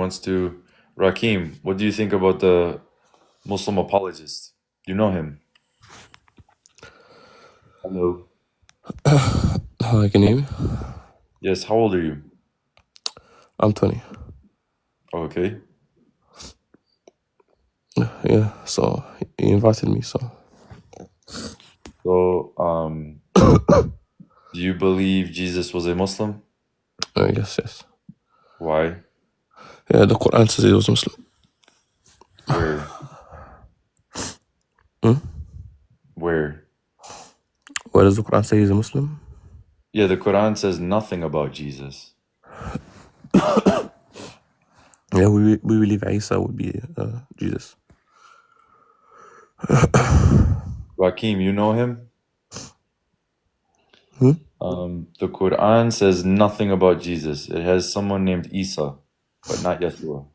wants to. Rakim, what do you think about the Muslim apologist? You know him. Hello. Hi, can you hear me? Yes, how old are you? I'm 20. Okay. Yeah, so he invited me, so. So, do you believe Jesus was a Muslim? Yes. Why? Yeah, the Quran says he was Muslim. Where? Where? Where does the Quran say he's a Muslim? Yeah, the Quran says nothing about Jesus. Yeah, we believe Isa would be Jesus. Rakim, you know him? Hmm? The Quran says nothing about Jesus. It has someone named Isa, but not Yeshua.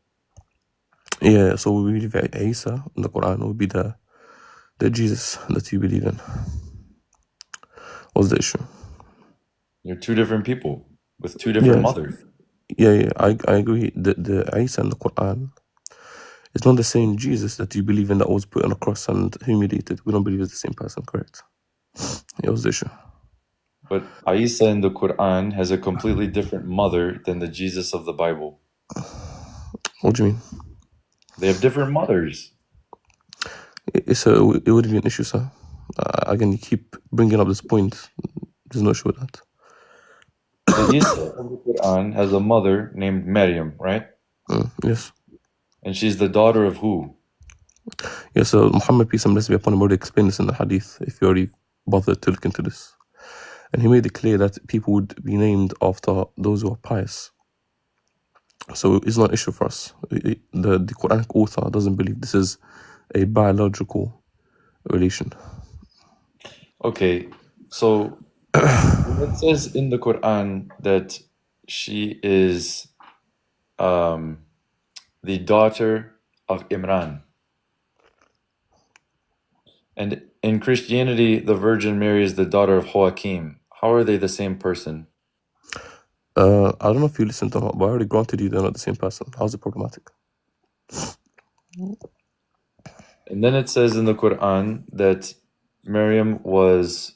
Yeah, so we believe Isa in the Quran would be the Jesus that you believe in. What's the issue? You're two different people with two different mothers. Yeah, I agree. The Isa in the Quran is not the same Jesus that you believe in that was put on a cross and humiliated. We don't believe it's the same person, correct? Yeah, what's the issue? But Isa in the Quran has a completely different mother than the Jesus of the Bible. What do you mean? They have different mothers. It would be an issue, sir. Again, you keep bringing up this point. There's no issue with that. The Isa of the Quran has a mother named Maryam, right? Yes. And she's the daughter of who? Yeah, so Muhammad, peace and blessings be upon him, already explained this in the hadith, if you already bothered to look into this. And he made it clear that people would be named after those who are pious. So it's not an issue for us. The Quranic author doesn't believe this is a biological relation. Okay, so it says in the Quran that she is the daughter of Imran. And in Christianity, the Virgin Mary is the daughter of Joachim. How are they the same person? I don't know if you listened or not, but I already granted you they're not the same person. How's it problematic? And then it says in the Quran that Maryam was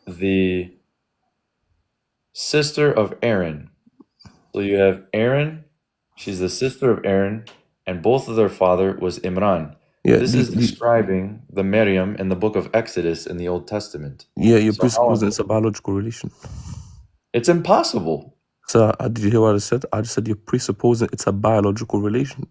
the sister of Aaron. So you have Aaron, she's the sister of Aaron, and both of their father was Imran. Yeah, this is describing the Maryam in the book of Exodus in the Old Testament. Yeah, you're presupposing it's a biological relation. It's impossible. So did you hear what I said? I just said you're presupposing it's a biological relation.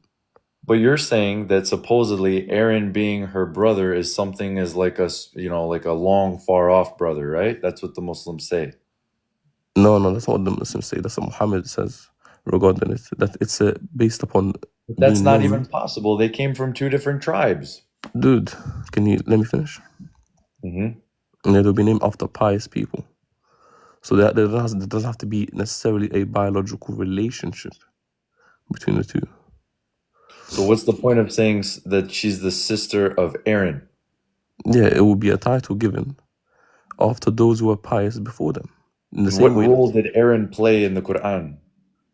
But you're saying that supposedly Aaron being her brother is something as like a, like a long, far off brother, right? That's what the Muslims say. No, that's not what the Muslims say. That's what Muhammad says regarding it. That it's based upon. That's not even possible. They came from two different tribes. Dude, can you let me finish? And they'll be named after pious people. So there doesn't have to be necessarily a biological relationship between the two. So what's the point of saying that she's the sister of Aaron? Yeah, it will be a title given after those who were pious before them. In the same What way role did Aaron play in the Quran?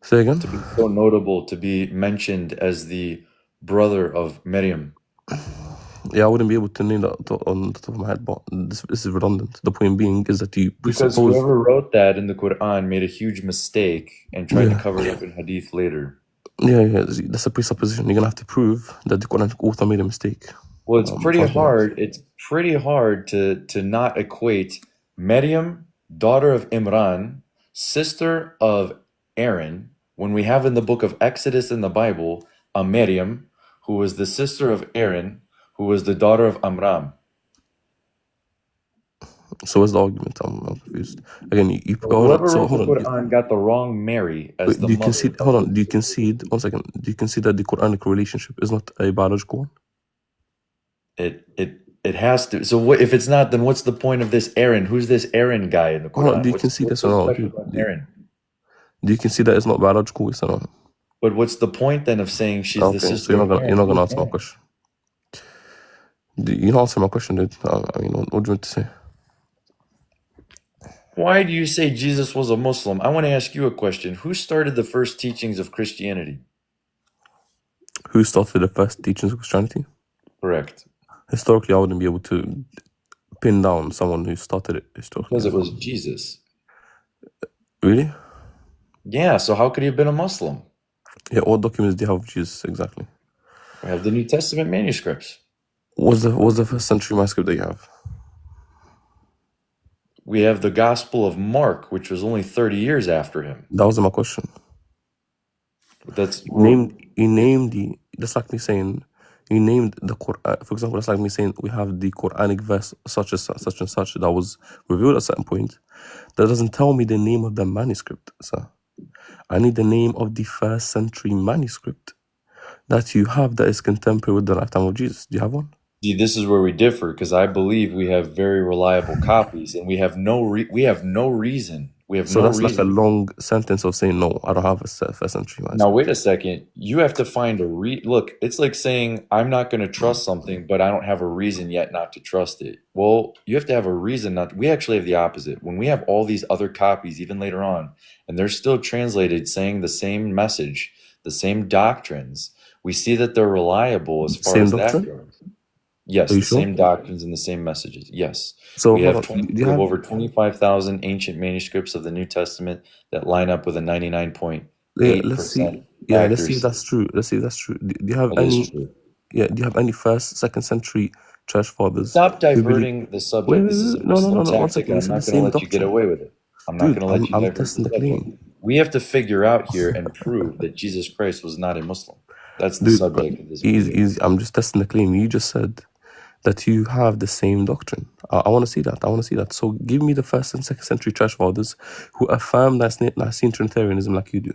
Say again? To be so notable, to be mentioned as the brother of Maryam. Yeah, I wouldn't be able to name that on the top of my head, but this is redundant. The point being is that you Because whoever wrote that in the Quran made a huge mistake and tried to cover it up in hadith later. Yeah, that's a presupposition. You're gonna have to prove that the Quranic author made a mistake. Well, it's pretty hard. It's pretty hard to not equate Maryam, daughter of Imran, sister of Aaron, when we have in the book of Exodus in the Bible a Maryam who was the sister of Aaron, who was the daughter of Amram. So what's the argument? I'm confused. Again, whoever wrote the Quran got the wrong Mary as the mother. Hold on. Do you concede? 1 second. Do you concede that the Quranic relationship is not a biological one? It has to. So what, if it's not, then what's the point of this Aaron? Who's this Aaron guy in the Quran? Do you concede this or not? Aaron? Do you concede that it's not biological? Yes or no? But what's the point then of saying she's the sister? So you're not gonna answer my question. You don't answer my question, dude. What do you want to say? Why do you say Jesus was a Muslim? I want to ask you a question. Who started the first teachings of Christianity? Who started the first teachings of Christianity? Correct. Historically, I wouldn't be able to pin down someone who started it historically. Because it was Jesus. Really? Yeah, so how could he have been a Muslim? Yeah, what documents do you have of Jesus exactly? We have the New Testament manuscripts. What's the first century manuscript that you have? We have the Gospel of Mark, which was only 30 years after him. That wasn't my question. That's You named that's like me saying you named the Quran. For example, that's like me saying we have the Quranic verse such and such that was revealed at a certain point. That doesn't tell me the name of the manuscript, sir. I need the name of the first century manuscript that you have that is contemporary with the lifetime of Jesus. Do you have one? See, this is where we differ, because I believe we have very reliable copies, and we have no reason. So that's like a long sentence of saying no, I don't have a first century manuscript. Now wait a second. You have to find look. It's like saying I'm not going to trust something, but I don't have a reason yet not to trust it. Well, you have to have a reason not. We actually have the opposite. When we have all these other copies, even later on, and they're still translated, saying the same message, the same doctrines, we see that they're reliable as far as that goes. Yes, the same doctrines and the same messages. Yes. So we have over 25,000 ancient manuscripts of the New Testament that line up with a 99.8%. Yeah, let's see if that's true. Do you have any first, second century church fathers? Stop diverting the subject. This is a Muslim tactic, and I'm not going to let you get away with it. I'm not going to let you divert the subject. We have to figure out here and prove that Jesus Christ was not a Muslim. That's the subject of this video. Easy. I'm just testing the claim. You just said that you have the same doctrine. I want to see that. So give me the first and second century church fathers who affirm Nicene Trinitarianism like you do.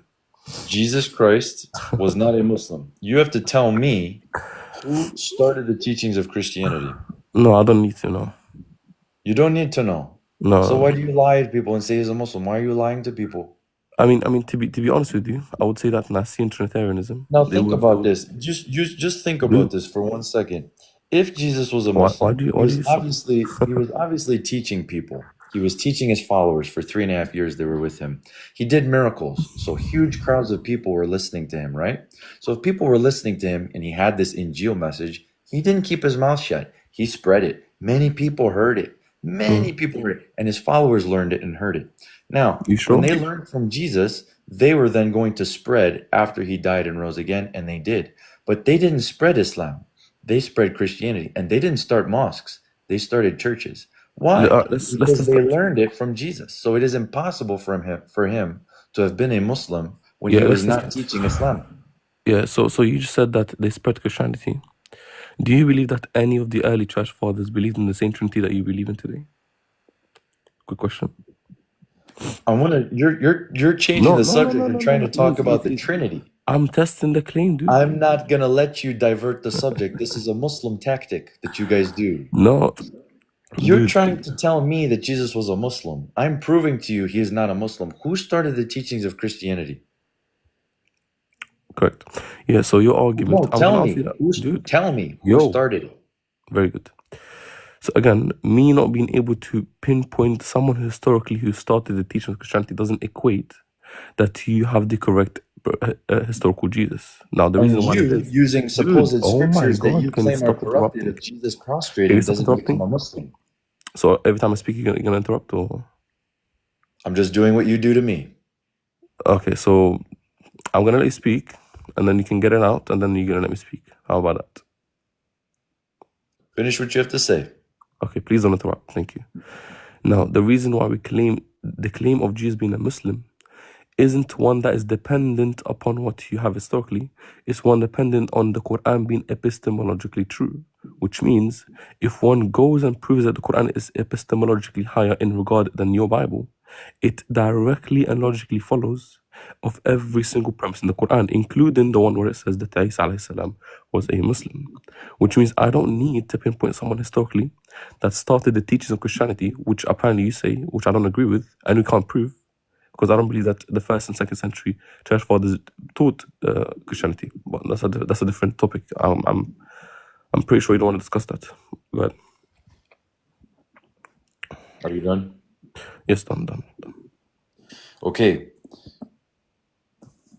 Jesus Christ was not a Muslim. You have to tell me who started the teachings of Christianity. No, I don't need to know. You don't need to know? No. So why do you lie to people and say he's a Muslim? Why are you lying to people? I mean, to be honest with you, I would say that Nicene Trinitarianism. Now think about this. Just think about this for 1 second. If Jesus was a Muslim, he was obviously teaching people. He was teaching his followers for 3.5 years. They were with him. He did miracles. So huge crowds of people were listening to him, right? So if people were listening to him and he had this Injil message, he didn't keep his mouth shut. He spread it. Many people heard it. And his followers learned it and heard it. Now, when they learned from Jesus, they were then going to spread after he died and rose again, and they did. But they didn't spread Islam. They spread Christianity, and they didn't start mosques. They started churches. Why? Because they learned it from Jesus. So it is impossible for him to have been a Muslim when he was not teaching Islam. Yeah, so you just said that they spread Christianity. Do you believe that any of the early church fathers believed in the same Trinity that you believe in today? Quick question. You're changing the subject and trying to talk about the Trinity. I'm testing the claim, dude. I'm not gonna let you divert the subject. This is a Muslim tactic that you guys do. No. You're trying to tell me that Jesus was a Muslim. I'm proving to you he is not a Muslim. Who started the teachings of Christianity? Correct. Yeah, so your argument... No, tell me who started it. Very good. So again, me not being able to pinpoint someone historically who started the teaching of Christianity doesn't equate that you have the correct historical Jesus. Now, the reason why using supposed scriptures that you claim are corrupted of Jesus prostrated doesn't make him a Muslim. So every time I speak, you're gonna interrupt, or? I'm just doing what you do to me. Okay, so I'm gonna let you speak, and then you can get it out, and then you're gonna let me speak. How about that? Finish what you have to say. Okay, please don't interrupt. Thank you. Now, the reason why we claim the claim of Jesus being a Muslim isn't one that is dependent upon what you have historically. It's one dependent on the Quran being epistemologically true, which means if one goes and proves that the Quran is epistemologically higher in regard than your Bible, it directly and logically follows of every single premise in the Quran, including the one where it says that Isa alayhi salam was a Muslim, which means I don't need to pinpoint someone historically that started the teachings of Christianity, which apparently you say, which I don't agree with, and we can't prove, because I don't believe that the first and second century church fathers taught Christianity. But that's a different topic. I'm pretty sure you don't want to discuss that. Go ahead. Are you done? Yes, done. Okay.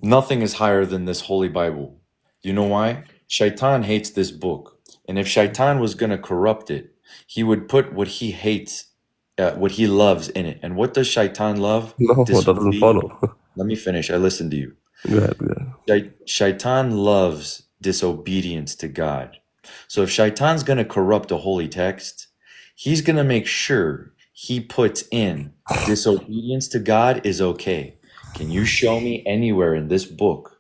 Nothing is higher than this Holy Bible. You know why? Shaitan hates this book. And if Shaitan was going to corrupt it, he would put what he hates, what he loves in it. And what does Shaitan love? No, that doesn't follow. Let me finish. I listened to you. Go ahead. Shaitan loves disobedience to God. So if Shaitan's going to corrupt a holy text, he's going to make sure he puts in disobedience to God is okay. Can you show me anywhere in this book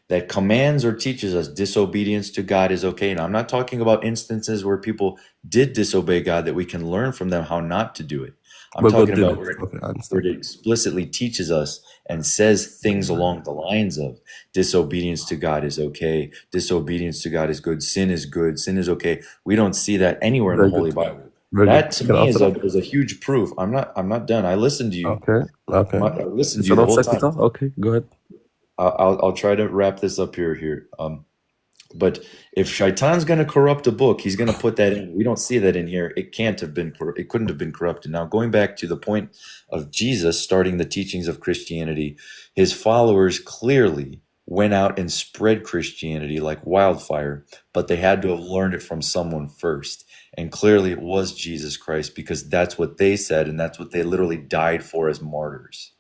that commands or teaches us disobedience to God is okay? Now, I'm not talking about instances where people did disobey God that we can learn from them how not to do it. I'm talking about where it explicitly teaches us and says things along the lines of disobedience to God is okay, disobedience to God is good, sin is good, sin is okay. We don't see that anywhere in the Holy Bible. That to me is a huge proof. I'm not done. I listened to you. Okay. I listened to you the whole time. Okay, go ahead. I'll try to wrap this up here. But if Shaitan's going to corrupt a book, he's going to put that in. We don't see that in here. It can't have been. It couldn't have been corrupted. Now, going back to the point of Jesus starting the teachings of Christianity, his followers clearly went out and spread Christianity like wildfire, but they had to have learned it from someone first. And clearly it was Jesus Christ, because that's what they said, and that's what they literally died for as martyrs.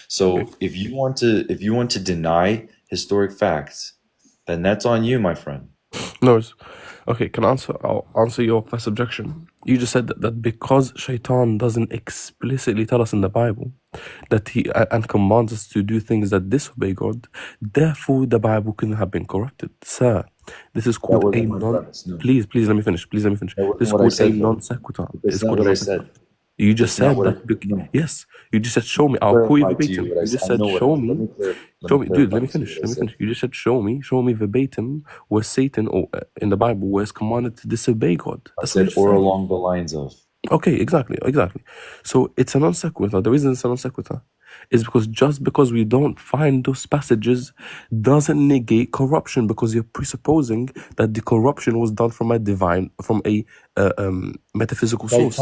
So if you want to deny historic facts, then that's on you, my friend. No, okay, I'll answer your first objection. You just said that because Shaitan doesn't explicitly tell us in the Bible that he and commands us to do things that disobey God, therefore the Bible couldn't have been corrupted. Sir, this is called a non... Please let me finish. This is called a non sequitur. It's not what I said. You just said that. Yes, you just said show me. I'll call you verbatim. You just said show me. Show me, dude. Let me finish. You just said show me verbatim where Satan or in the Bible was commanded to disobey God. That's I said or along the lines of. Okay, exactly. So it's a non sequitur. The reason it's a non sequitur is because just because we don't find those passages doesn't negate corruption, because you're presupposing that the corruption was done from a metaphysical source.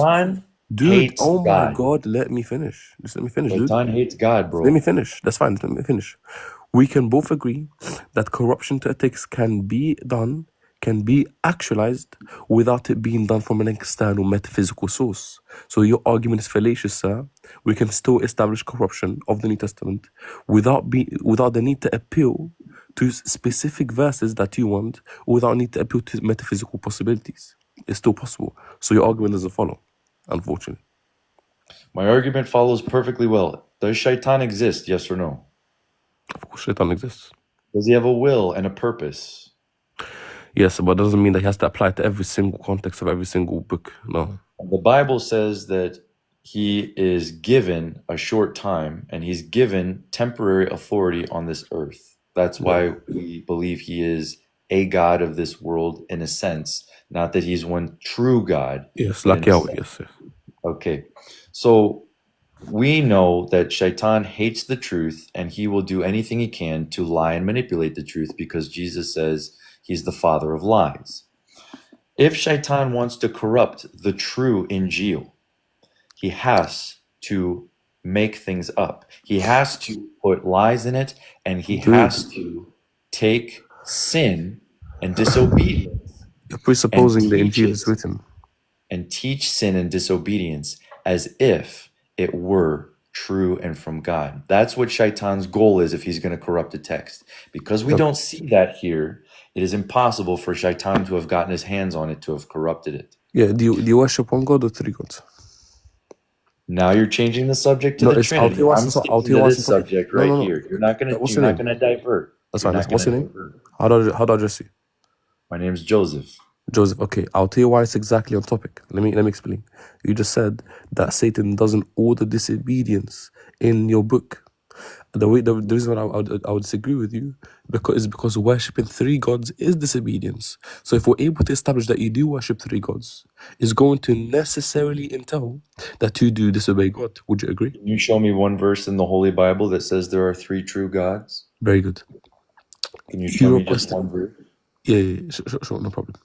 Dude, oh my God, let me finish. Just let me finish, dude. Satan hates God, bro. Let me finish. That's fine. Let me finish. We can both agree that corruption to a text can be actualized without it being done from an external metaphysical source. So your argument is fallacious, sir. We can still establish corruption of the New Testament without the need to appeal to specific verses that you want, or without need to appeal to metaphysical possibilities. It's still possible. So your argument doesn't follow, unfortunately. My argument follows perfectly well. Does Shaitan exist, yes or no? Of course Shaitan exists. Does he have a will and a purpose? Yes, but that doesn't mean that he has to apply to every single context of every single book. No. The Bible says that he is given a short time, and he's given temporary authority on this earth. That's why we believe he is a God of this world in a sense, not that he's one true God. Yes, like Yahweh, yes. Okay, so we know that Shaitan hates the truth, and he will do anything he can to lie and manipulate the truth, because Jesus says he's the father of lies. If Shaitan wants to corrupt the true Injil, he has to make things up. He has to put lies in it, and he has to take sin and disobedience. You're presupposing the Injil is written. And teach sin and disobedience as if it were true and from God. That's what Shaitan's goal is if he's going to corrupt the text. Because we don't see that here, it is impossible for Shaitan to have gotten his hands on it, to have corrupted it. Yeah, do you worship one God or three gods? Now you're changing the subject to the Trinity. I'm sticking to this subject right here. You're not going to divert. That's fine. What's your name? How do I address you? My name is Joseph. Joseph, okay. I'll tell you why it's exactly on topic. Let me explain. You just said that Satan doesn't order disobedience in your book. The reason I would disagree with you is because worshipping three gods is disobedience. So if we're able to establish that you do worship three gods, it's going to necessarily entail that you do disobey God. Would you agree? Can you show me one verse in the Holy Bible that says there are three true gods? Very good. Can you show me just one verse? Yeah, sure, no problem.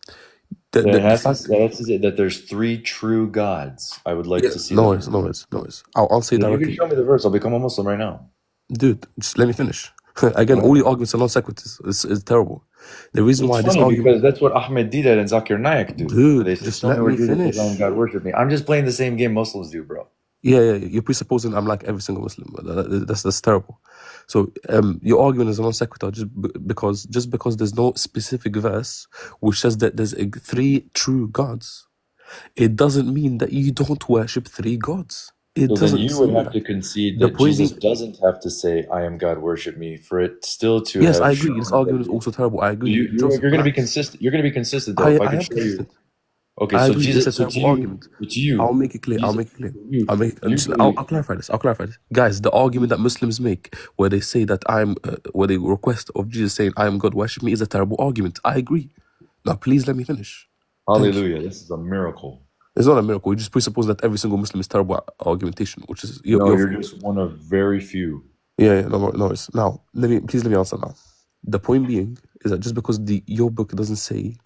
That there's three true gods. I would like to see. No worries. I'll say directly. You can show me the verse. I'll become a Muslim right now. Dude, just let me finish. Again, What? all your arguments are non sequiturs. It's terrible. The reason It's why this funny argument, because that's what Ahmed Didat and Zakir Naik do. dude, They say, just show me let where me Jesus says, finish. "I am God, worship me." I'm just playing the same game Muslims do, bro. Yeah, you're presupposing I'm like every single Muslim. That's terrible. So your argument is a non sequitur just because there's no specific verse which says that there's three true gods. It doesn't mean that you don't worship three gods. It So then doesn't you would mean have that. to concede The that point Jesus being, doesn't have to say, "I am God, worship me," for it still to yes, I have agree. This shown that argument is he is. also terrible. I agree. You're Joseph, going to be relax. consistent. You're going to be consistent, though. If I I could am show you. consistent. Okay, I so agree. It's a Jesus. So terrible argument. to you, I'll make it clear. Jesus, you, you I'll believe. clarify this. Guys, the argument that Muslims make where they say that where they request of Jesus saying, "I am God, worship me," is a terrible argument. I agree. Now, please let me finish. Thank you. Hallelujah! This is a miracle. It's not a miracle. You just presuppose that every single Muslim is terrible argumentation, which is No, your you're fault. just one of very few. Yeah, no, worries. Now, please let me answer now. The point being is that just because your book doesn't say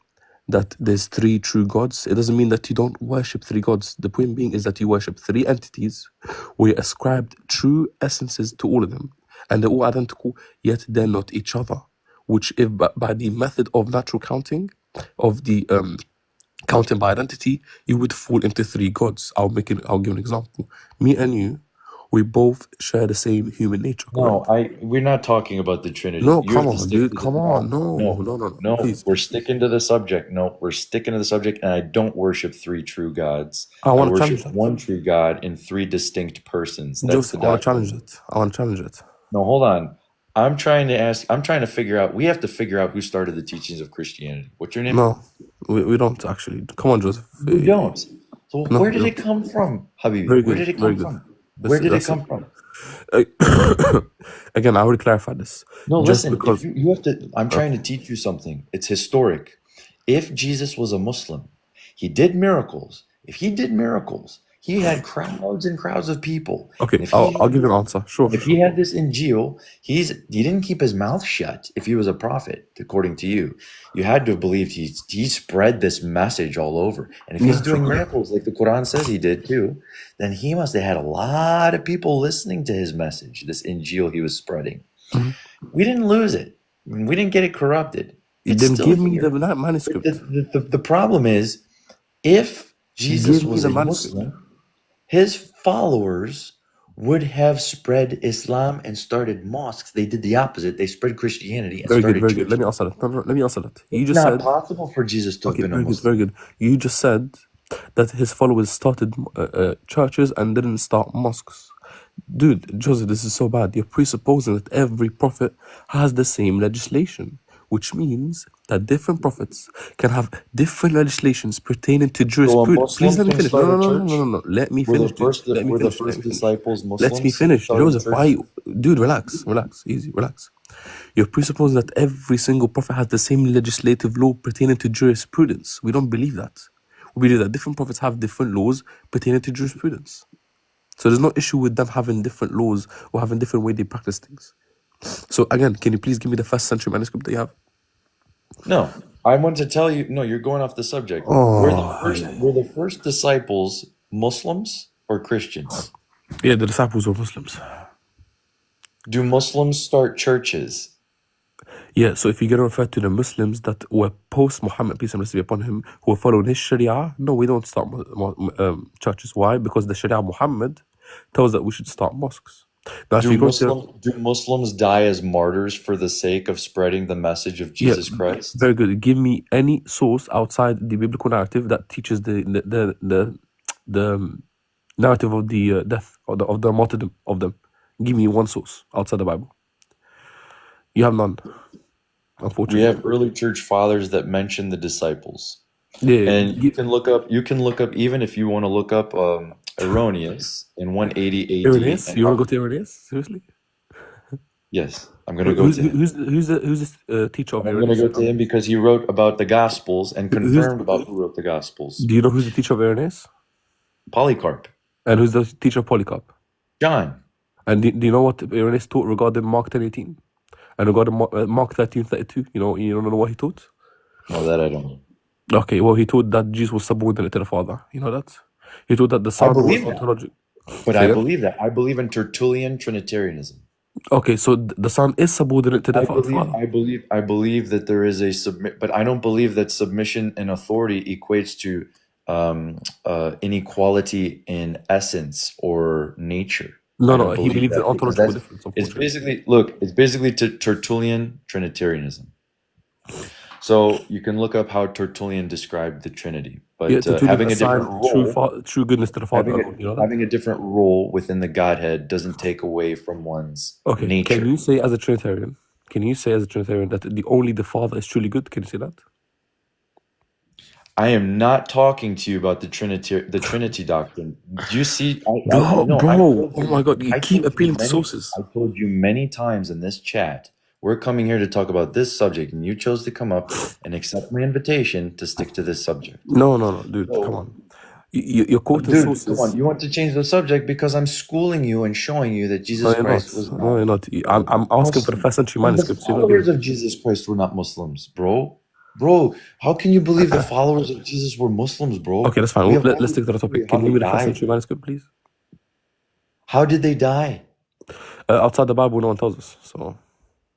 that there's three true gods, it doesn't mean that you don't worship three gods. The point being is that you worship three entities where you ascribed true essences to all of them, and they're all identical, yet they're not each other. Which, if by the method of natural counting, of the counting by identity, you would fall into three gods. I'll give an example. Me and you, we both share the same human nature, No, correct? we're not talking about the Trinity. No, You come have to on, stick dude. to Come on. No. Please. We're sticking to the subject. No, we're sticking to the subject, and I don't worship three true gods. I I want to worship challenge that. one true God in three distinct persons. That's Joseph, the I want to doctrine. challenge it. No, hold on. I'm trying to figure out, we have to figure out who started the teachings of Christianity. What's your name? No, we don't actually. Come on, Joseph. We don't. So No, where did no. it come from, Habibi? Very Where good. did it Very come good. from? Where did it That's come from? Again, I already clarified this. No, Just listen, because. if you have to, I'm trying to teach you something. It's historic. If Jesus was a Muslim, he did miracles. If he did miracles, he had crowds and crowds of people. Okay, And if I'll give you an answer. Sure. if he had this Injil, he didn't keep his mouth shut if he was a prophet, according to you. You had to have believed he spread this message all over. And if he's doing miracles like the Quran says he did too, then he must have had a lot of people listening to his message, this Injil he was spreading. Mm-hmm. We didn't lose it. We didn't get it corrupted. It's then give me the manuscript. The problem is, if Jesus was a Muslim, his followers would have spread Islam and started mosques. They did the opposite. They spread Christianity and started very churches. good. Let me answer that. No, let me answer that. You It's just not said possible for Jesus to have been a Muslim. very good. You just said that his followers started churches and didn't start mosques. Dude, Joseph, this is so bad. You're presupposing that every prophet has the same legislation, which means that different prophets can have different legislations pertaining to jurisprudence. Please let me finish. No. Let me finish, dude. Were the first disciples Muslims? Let me finish. Joseph, why? Dude, relax. Easy, relax. You're presupposing that every single prophet has the same legislative law pertaining to jurisprudence. We don't believe that. We believe that different prophets have different laws pertaining to jurisprudence. So there's no issue with them having different laws or having different way they practice things. So again, can you please give me the first century manuscript that you have? No, I want to tell you. No, you're going off the subject. Were the first disciples Muslims or Christians? Yeah, the disciples were Muslims. Do Muslims start churches? Yeah, so if you're going to refer to the Muslims that were post-Muhammad, peace and blessings be upon him, who were following his Sharia, no, we don't start churches. Why? Because the Sharia Muhammad tells that we should start mosques. Now, do Muslims die as martyrs for the sake of spreading the message of Jesus Christ? Very good. Give me any source outside the biblical narrative that teaches the narrative of the death of the martyrdom of them. Give me one source outside the Bible. You have none. Unfortunately, we have early church fathers that mention the disciples. Yeah, and you can look up. Even if you want to look up Irenaeus in 180 AD. Irenaeus? You want to go to Irenaeus? Seriously? Yes, I'm going to go to him. Who's this teacher of Irenaeus? I'm going to go to him because he wrote about the Gospels and confirmed about who wrote the Gospels. Do you know who's the teacher of Irenaeus? Polycarp. And who's the teacher of Polycarp? John. And do you know what Irenaeus taught regarding Mark 10:18? And regarding Mark 13:32? You don't know what he taught? No, that I don't know. Okay, well, he taught that Jesus was subordinate to the Father. You know that? He taught that the Son was ontological. But I believe that. I believe in Tertullian Trinitarianism. Okay, so the son is subordinate to the father. I believe that there is a submit, but I don't believe that submission and authority equates to inequality in essence or nature. No, I no, don't he believe believes in that because ontological difference, unfortunately. it's basically Tertullian Trinitarianism. So you can look up how Tertullian described the Trinity, Yeah, but Tertullian having a different assigned role, true goodness to the father alone, you know that? having a different role within the Godhead doesn't take away from one's Okay, nature. can you say as a Trinitarian that only the father is truly good? Can you say that? I am not talking to you about the Trinity doctrine. Do you see? Bro, No, oh my god, you keep appealing to sources. I told you many times in this chat, we're coming here to talk about this subject, and you chose to come up and accept my invitation to stick to this subject. No, dude, come on. You're quoting sources. Come on, you want to change the subject because I'm schooling you and showing you that Jesus Christ was not. No, you're not. I'm asking for the first century manuscripts. The followers of Jesus Christ were not Muslims, bro. Bro, how can you believe the followers of Jesus were Muslims, bro? Okay, that's fine. Let's stick to the topic. Can you give me the first century manuscript, please? How did they die? Outside the Bible, no one tells us. So.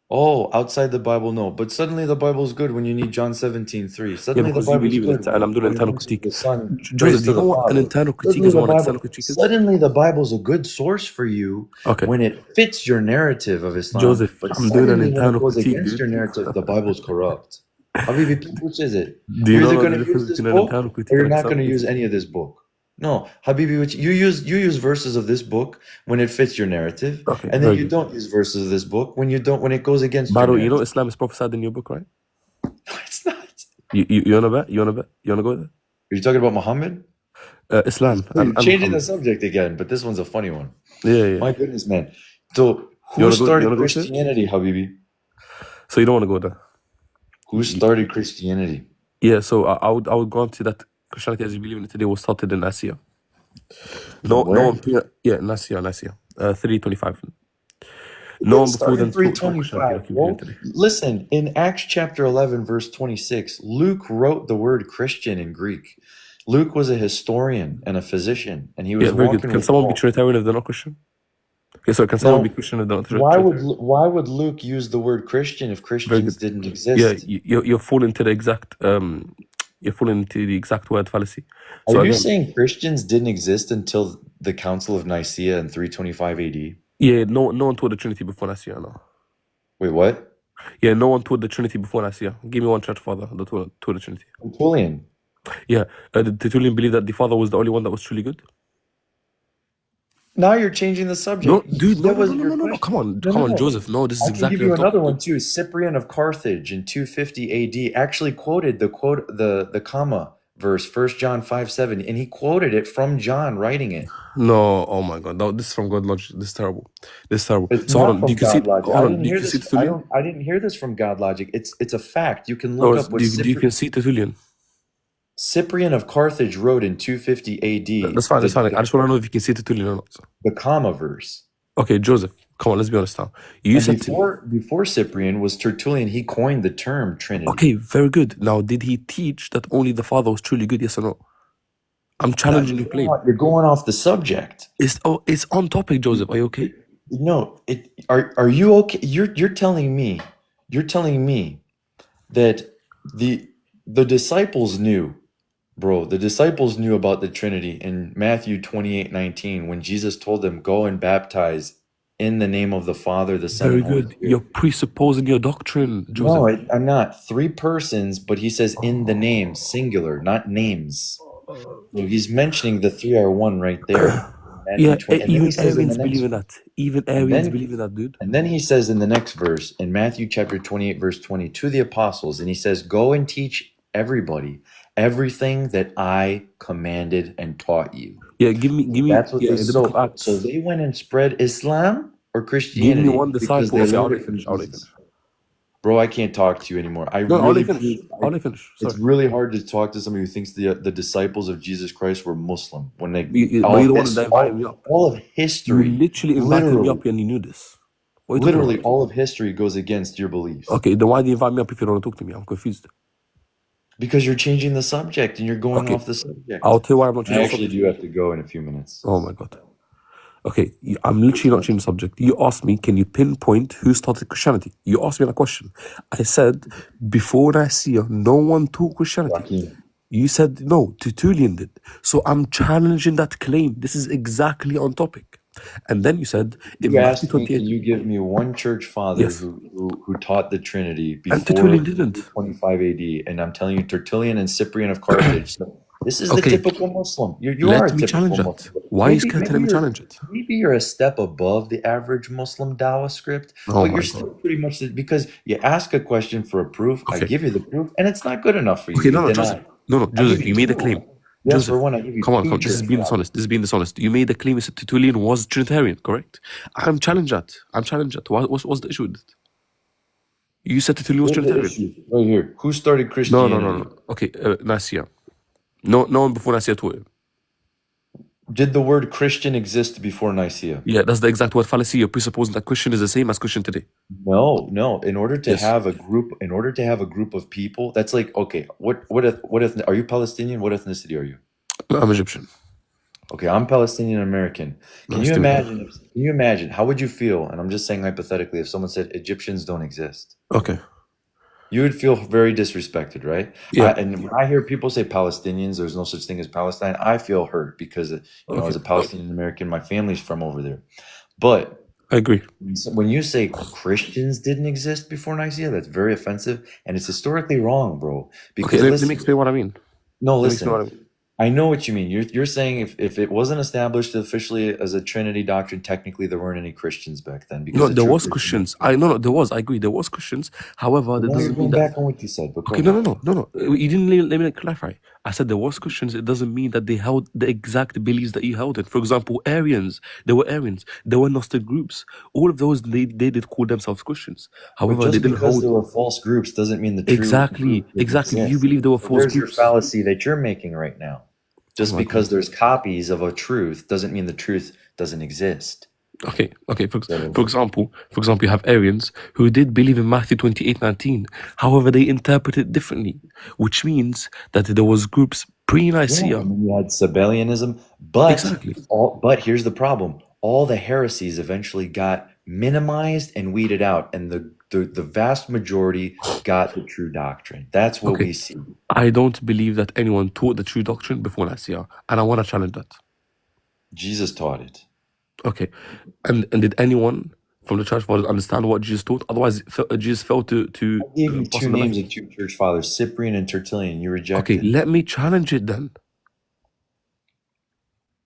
Oh, outside the Bible, no. But suddenly the Bible is good when you need John 17:3. Suddenly because the Bible you believe is good. in it, and I'm doing an internal critique. Joseph, do you know what an internal critique is? Suddenly the Bible's a good source for you when it fits your narrative of Islam. Joseph, but I'm doing an internal critique, against your narrative, the Bible's corrupt. Habibi, which is it? Do you You're know either going to use this book or you're not going to use any of this book. No, Habibi, you use verses of this book when it fits your narrative, and then you don't use verses of this book when it goes against your narrative. You know Islam is prophesied in your book, right? No, it's not. You want to bet? You want to go there? Are you talking about Muhammad? Islam. I'm changing the subject again, but this one's a funny one. Yeah. My goodness, man. So who started Christianity, Habibi? So you don't want to go there? Who started Christianity? Yeah, so I would go on to that. Christianity as you believe in it today was started in Asia. In Asia. 325. No one before then 325. Listen, in Acts chapter 11, verse 26, Luke wrote the word Christian in Greek. Luke was a historian and a physician, and he was very good. Can someone be Trinitarian if they're not Christian? Okay, so can someone be Christian if they're not Trinitarian? Why would Luke use the word Christian if Christians didn't exist? Yeah, you're falling into the exact word fallacy. So are you saying Christians didn't exist until the Council of Nicaea in 325 AD? Yeah, no one taught the Trinity before Nicaea, no. Wait, what? Yeah, no one taught the Trinity before Nicaea. Give me one church father that taught the Trinity. Tertullian. Yeah, did Tertullian believe that the Father was the only one that was truly good? Now you're changing the subject. No, dude, no. Come on, Joseph. No, this is exactly. I can give you another one too. Cyprian of Carthage in 250 AD actually quoted the comma verse, 1 John 5:7, and he quoted it from John writing it. No, oh my God, no, this is from God logic. This is terrible. So hold on, do you see? I didn't hear this from God logic. It's a fact. You can look up. You can see Tertullian. Cyprian of Carthage wrote in 250 AD. That's fine. I just want to know if you can see Tertullian or not. The comma verse. Okay, Joseph, come on, let's be honest now. Before Cyprian was Tertullian, he coined the term Trinity. Okay, very good. Now, did he teach that only the Father was truly good, yes or no? I'm challenging your claim. You're going off the subject. It's on topic, Joseph. Are you okay? No, are you okay? You're telling me that the disciples knew. Bro, the disciples knew about the Trinity in Matthew 28:19 when Jesus told them, go and baptize in the name of the Father, the Son, and Holy Spirit. You're presupposing your doctrine, Joseph. No, I'm not. 3 persons, but he says in the name, singular, not names. So he's mentioning the 3 are one right there. Yeah, even Arians believe in that. Even Arians believe in that, dude. And then he says in the next verse, in Matthew chapter 28, verse 20, to the apostles, and he says, go and teach everybody everything that I commanded and taught you. Yeah, give me. That's what so they went and spread Islam or Christianity. Give me one disciple. I'll finish. Bro, I can't talk to you anymore. I'll finish. It's really hard to talk to somebody who thinks the disciples of Jesus Christ were Muslim when they. All of history. You literally invited me up and you knew this. Literally, all of history goes against your beliefs. Okay, then why do you invite me up if you don't want to talk to me? I'm confused. Because you're changing the subject and you're going off the subject. I'll tell you why I'm not changing the subject. I actually do have to go in a few minutes. Oh my God. Okay, I'm literally not changing the subject. You asked me, can you pinpoint who started Christianity? You asked me that question. I said, before Nicaea, no one taught Christianity. Joaquin, You said, no, Tertullian did. So I'm challenging that claim. This is exactly on topic. And then you said, in you Matthew asked me, 28, can you give me one church father yes, who taught the Trinity and before Tertullian didn't. 25 AD? And I'm telling you, Tertullian and Cyprian of Carthage. So this is the Okay, typical Muslim. You are let a me challenge typical that. Muslim. Why is Claire telling me you're challenge it? maybe you're a step above the average Muslim Dawah script, Oh but my you're God. still pretty much because you ask a question for a proof. I Okay. give you the proof, and it's not good enough for you. Okay, You no, deny. Joseph. No, I give Joseph, you made a two. claim. Yes, Joseph, for one, I give you come on. two This is church being fathers. dishonest. This is being dishonest. You made a claim that Tertullian was Trinitarian, correct? I'm challenged that. What's the issue with it? You said Tertullian was Here's the Trinitarian. issue right here. Who started Christianity? No. Okay, Nicaea. No one before Nicaea taught it. Did the word Christian exist before Nicaea? Yeah, that's the exact word fallacy. You're presupposing that Christian is the same as Christian today. No. In order to Yes. have a group of people, that's like, okay, what are you Palestinian? What ethnicity are you? I'm Egyptian. Okay, I'm Palestinian American. Can you imagine how would you feel? And I'm just saying hypothetically, if someone said Egyptians don't exist, Okay. you would feel very disrespected, right? Yeah. And when I hear people say Palestinians, there's no such thing as Palestine, I feel hurt because, as a Palestinian American, my family's from over there. But I agree. when you say Christians didn't exist before Nicaea, that's very offensive, and it's historically wrong, bro. Because Let me explain what I mean. no, listen. I know what you mean. You're saying if it wasn't established officially as a Trinity doctrine, technically there weren't any Christians back then. Because No, there was Christians. There was. I agree. There was Christians. However, that doesn't mean that. Back on what you said. But Okay, no. You didn't let me clarify. I said there was Christians. It doesn't mean that they held the exact beliefs that you held it. For example, Arians. There were Arians. There were Gnostic groups. All of those they did call themselves Christians. However, they didn't hold. There were false groups doesn't mean the true exactly. You believe there were false groups. There's your fallacy that you're making right now. Just because there's copies of a truth doesn't mean the truth doesn't exist. Okay. For example, you have Arians who did believe in Matthew 28:19. However, they interpreted it differently, which means that there was groups pre-Nicaea. Yeah, you had Sabellianism, but here's the problem: all the heresies eventually got minimized and weeded out, and the vast majority got the true doctrine. That's what we see. I don't believe that anyone taught the true doctrine before Nicaea, and I want to challenge that. Jesus taught it. Okay, and did anyone from the church fathers understand what Jesus taught? Otherwise, Jesus fell to. I gave you two names of two church fathers, Cyprian and Tertullian. You rejected. Okay, let me challenge it then.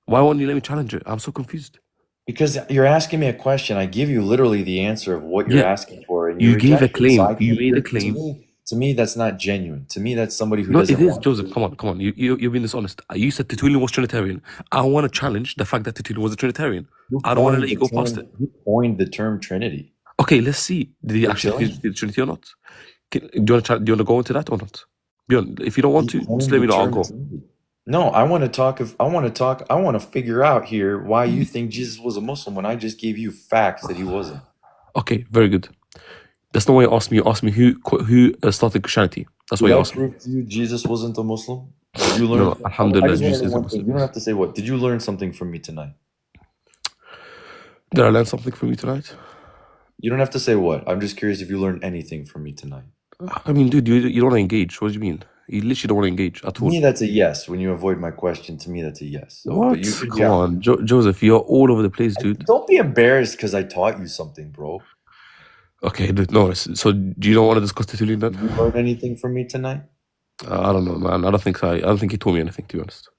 Why won't you let me challenge it? I'm so confused. Because you're asking me a question. I give you literally the answer of what you're asking for, and you gave a claim. You made a claim. To me, that's not genuine. To me, that's somebody who no, doesn't. No, it is, Joseph. Come on. You're being dishonest. You said Tertullian was Trinitarian. I want to challenge the fact that Tertullian was a Trinitarian. I don't want to let you go past it. Who coined the term Trinity? Okay, let's see. Did he actually the Trinity or not? Do you want to go into that or not? Beyond, if you don't want to, just let me know. I'll go. No, I want to figure out here why you think Jesus was a Muslim when I just gave you facts that he wasn't. Okay, very good. That's not why you asked me. You asked me who started Christianity. That's why you asked me. Did I prove to you Jesus wasn't a Muslim? Did you learn? No, alhamdulillah, Jesus is a Muslim. You don't have to say what. Did you learn something from me tonight? Did I learn something from you tonight? You don't have to say what. I'm just curious if you learned anything from me tonight. I mean, dude, you don't want to engage. What do you mean? You literally don't want to engage at all. To me, that's a yes. When you avoid my question, to me, that's a yes. So, what? Come on, Joseph, you're all over the place, dude. Don't be embarrassed because I taught you something, bro. Okay, dude, no. So, do you don't want to discuss Tertullian then? Did you learn anything from me tonight? I don't know, man. I don't think so. I don't think he told me anything, to be honest.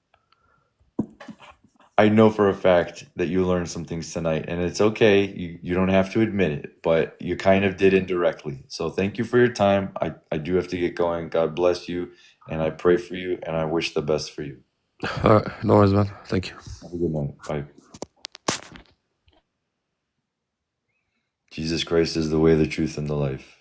I know for a fact that you learned some things tonight, and it's okay. You don't have to admit it, but you kind of did indirectly. So thank you for your time. I do have to get going. God bless you, and I pray for you, and I wish the best for you. All right. No worries, man. Thank you. Have a good night. Bye. Jesus Christ is the way, the truth, and the life.